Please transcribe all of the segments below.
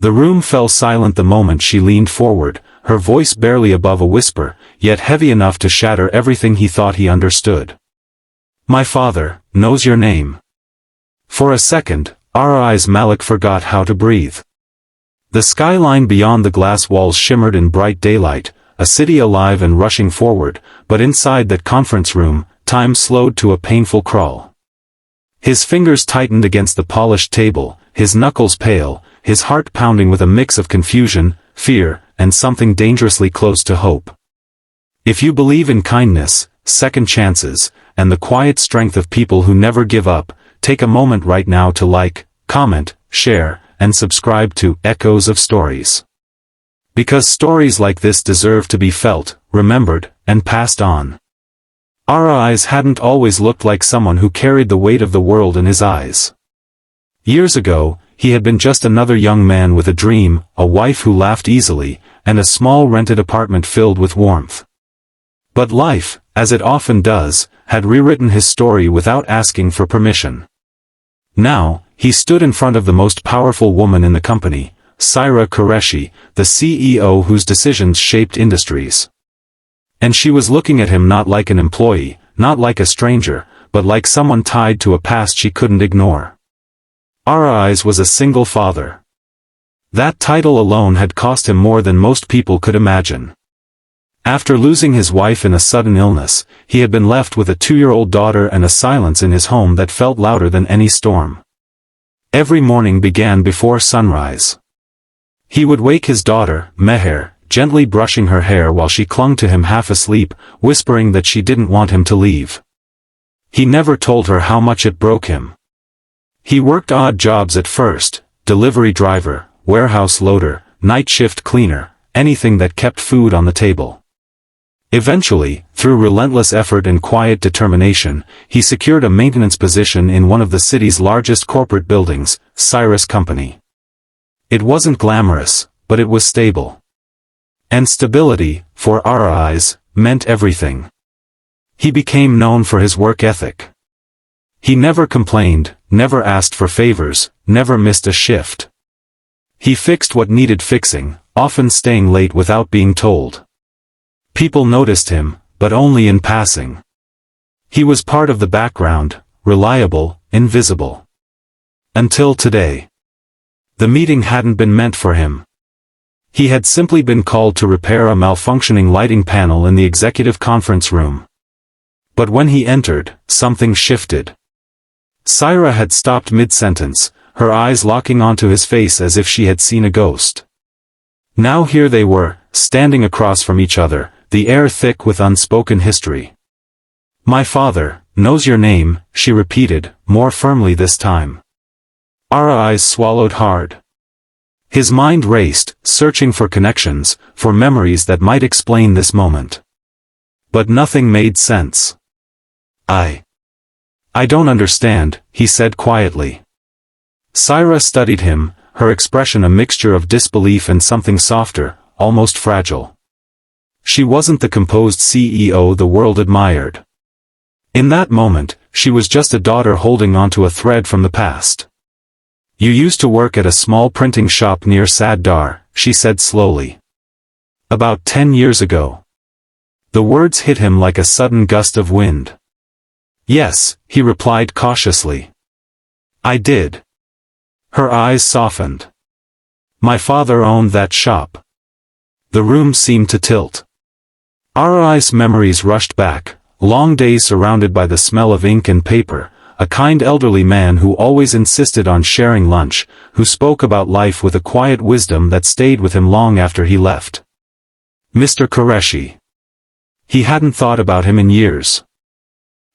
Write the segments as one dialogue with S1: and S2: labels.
S1: The room fell silent the moment she leaned forward, her voice barely above a whisper, yet heavy enough to shatter everything he thought he understood. "My father knows your name." For a second, Aariz Malik forgot how to breathe. The skyline beyond the glass walls shimmered in bright daylight, a city alive and rushing forward, but inside that conference room, time slowed to a painful crawl. His fingers tightened against the polished table, his knuckles pale, his heart pounding with a mix of confusion, fear, and something dangerously close to hope. If you believe in kindness, second chances, and the quiet strength of people who never give up, take a moment right now to like, comment, share, and subscribe to Echoes of Stories. Because stories like this deserve to be felt, remembered, and passed on. Aariz hadn't always looked like someone who carried the weight of the world in his eyes. Years ago, he had been just another young man with a dream, a wife who laughed easily, and a small rented apartment filled with warmth. But life, as it often does, had rewritten his story without asking for permission. Now, he stood in front of the most powerful woman in the company, Saira Qureshi, the CEO whose decisions shaped industries. And she was looking at him not like an employee, not like a stranger, but like someone tied to a past she couldn't ignore. Aariz was a single father. That title alone had cost him more than most people could imagine. After losing his wife in a sudden illness, he had been left with a 2-year-old daughter and a silence in his home that felt louder than any storm. Every morning began before sunrise. He would wake his daughter, Meher, gently brushing her hair while she clung to him half asleep, whispering that she didn't want him to leave. He never told her how much it broke him. He worked odd jobs at first, delivery driver, warehouse loader, night shift cleaner, anything that kept food on the table. Eventually, through relentless effort and quiet determination, he secured a maintenance position in one of the city's largest corporate buildings, Saira's company. It wasn't glamorous, but it was stable. And stability, for Aariz, meant everything. He became known for his work ethic. He never complained, never asked for favors, never missed a shift. He fixed what needed fixing, often staying late without being told. People noticed him, but only in passing. He was part of the background, reliable, invisible. Until today. The meeting hadn't been meant for him. He had simply been called to repair a malfunctioning lighting panel in the executive conference room. But when he entered, something shifted. Saira had stopped mid-sentence, her eyes locking onto his face as if she had seen a ghost. Now here they were, standing across from each other, the air thick with unspoken history. "My father knows your name," she repeated, more firmly this time. Aariz swallowed hard. His mind raced, searching for connections, for memories that might explain this moment. But nothing made sense. I don't understand," he said quietly. Saira studied him, her expression a mixture of disbelief and something softer, almost fragile. She wasn't the composed CEO the world admired. In that moment, she was just a daughter holding onto a thread from the past. "You used to work at a small printing shop near Sadar," she said slowly. "About 10 years ago." The words hit him like a sudden gust of wind. "Yes," he replied cautiously. "I did." Her eyes softened. "My father owned that shop." The room seemed to tilt. Aariz's memories rushed back, long days surrounded by the smell of ink and paper, a kind elderly man who always insisted on sharing lunch, who spoke about life with a quiet wisdom that stayed with him long after he left. Mr. Qureshi. He hadn't thought about him in years.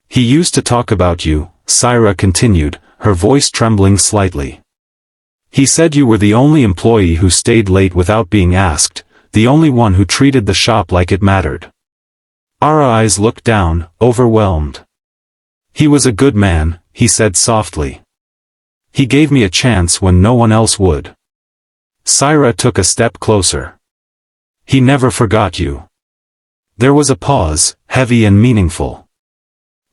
S1: "He used to talk about you," Saira continued, her voice trembling slightly. "He said you were the only employee who stayed late without being asked, the only one who treated the shop like it mattered." Aariz looked down, overwhelmed. "He was a good man," he said softly. "He gave me a chance when no one else would." Saira took a step closer. "He never forgot you." There was a pause, heavy and meaningful.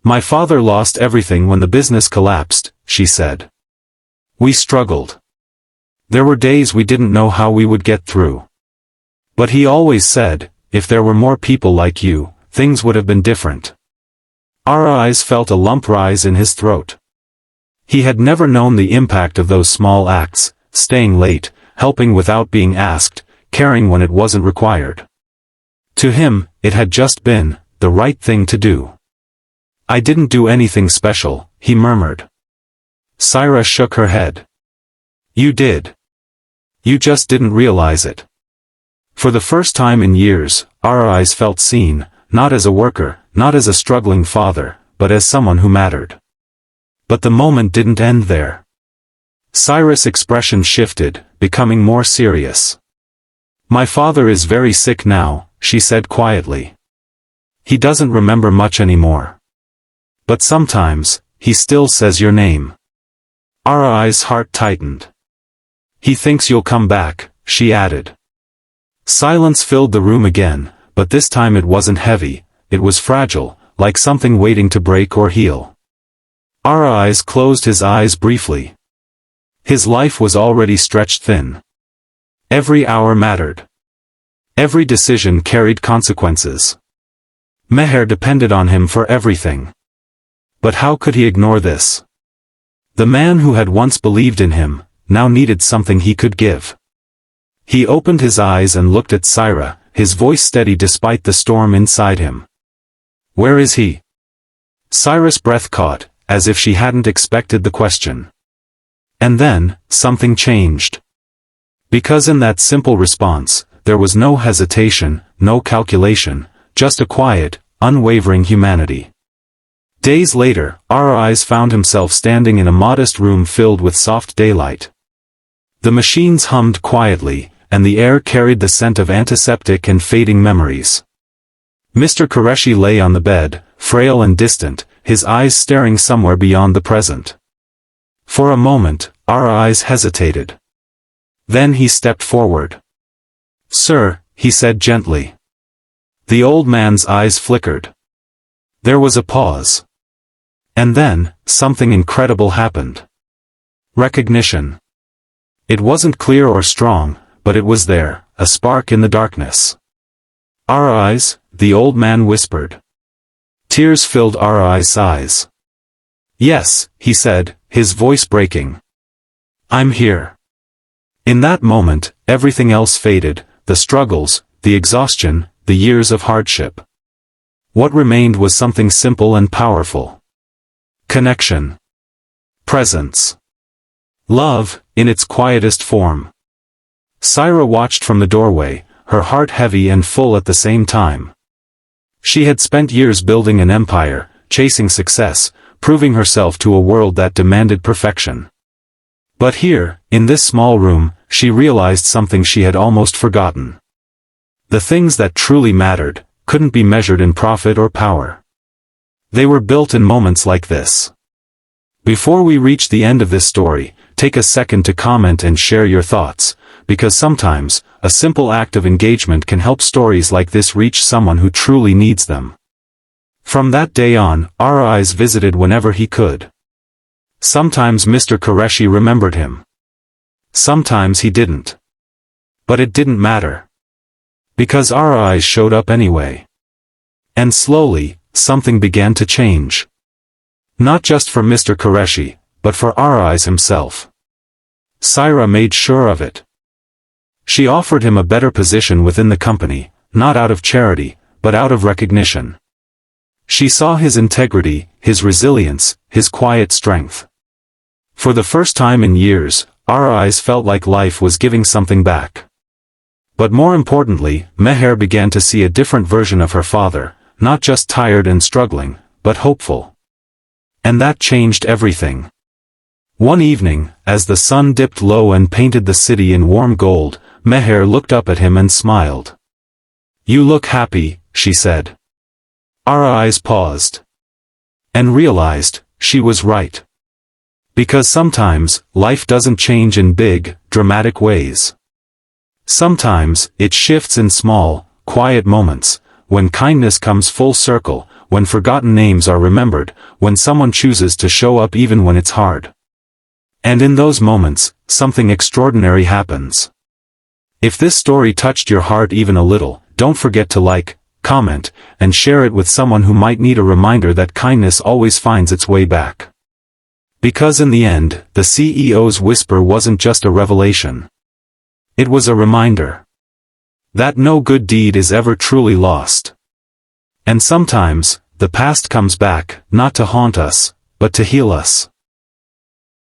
S1: "My father lost everything when the business collapsed," she said. "We struggled. There were days we didn't know how we would get through. But he always said, if there were more people like you, things would have been different. Aariz felt a lump rise in his throat. He had never known the impact of those small acts, staying late, helping without being asked, caring when it wasn't required. To him, it had just been the right thing to do. I didn't do anything special, he murmured. Saira shook her head. You did. You just didn't realize it. For the first time in years, Aariz felt seen, not as a worker, not as a struggling father, but as someone who mattered. But the moment didn't end there. Saira's expression shifted, becoming more serious. My father is very sick now, she said quietly. He doesn't remember much anymore. But sometimes, he still says your name. Aariz's heart tightened. He thinks you'll come back, she added. Silence filled the room again, but this time it wasn't heavy, it was fragile, like something waiting to break or heal. Aariz closed his eyes briefly. His life was already stretched thin. Every hour mattered. Every decision carried consequences. Meher depended on him for everything. But how could he ignore this? The man who had once believed in him, now needed something he could give. He opened his eyes and looked at Saira, his voice steady despite the storm inside him. Where is he? Saira's breath caught, as if she hadn't expected the question. And then, something changed. Because in that simple response, there was no hesitation, no calculation, just a quiet, unwavering humanity. Days later, Aariz found himself standing in a modest room filled with soft daylight. The machines hummed quietly, and the air carried the scent of antiseptic and fading memories. Mr. Qureshi lay on the bed, frail and distant, his eyes staring somewhere beyond the present. For a moment, Aariz hesitated. Then he stepped forward. Sir, he said gently. The old man's eyes flickered. There was a pause. And then, something incredible happened. Recognition. It wasn't clear or strong, but it was there, a spark in the darkness. Aariz, the old man whispered. Tears filled Aariz's eyes. Yes, he said, his voice breaking. I'm here. In that moment, everything else faded, the struggles, the exhaustion, the years of hardship. What remained was something simple and powerful. Connection. Presence. Love, in its quietest form. Saira watched from the doorway, her heart heavy and full at the same time. She had spent years building an empire, chasing success, proving herself to a world that demanded perfection. But here, in this small room, she realized something she had almost forgotten. The things that truly mattered, couldn't be measured in profit or power. They were built in moments like this. Before we reach the end of this story, take a second to comment and share your thoughts, because sometimes, a simple act of engagement can help stories like this reach someone who truly needs them. From that day on, Aariz visited whenever he could. Sometimes Mr. Qureshi remembered him. Sometimes he didn't. But it didn't matter. Because Aariz showed up anyway. And slowly, something began to change. Not just for Mr. Qureshi, but for Aariz himself. Saira made sure of it. She offered him a better position within the company, not out of charity, but out of recognition. She saw his integrity, his resilience, his quiet strength. For the first time in years, Aariz felt like life was giving something back. But more importantly, Meher began to see a different version of her father, not just tired and struggling, but hopeful. And that changed everything. One evening, as the sun dipped low and painted the city in warm gold, Meher looked up at him and smiled. You look happy, she said. Aariz paused. And realized, she was right. Because sometimes, life doesn't change in big, dramatic ways. Sometimes, it shifts in small, quiet moments, when kindness comes full circle, when forgotten names are remembered, when someone chooses to show up even when it's hard. And in those moments, something extraordinary happens. If this story touched your heart even a little, don't forget to like, comment, and share it with someone who might need a reminder that kindness always finds its way back. Because in the end, the CEO's whisper wasn't just a revelation. It was a reminder that no good deed is ever truly lost. And sometimes, the past comes back, not to haunt us, but to heal us.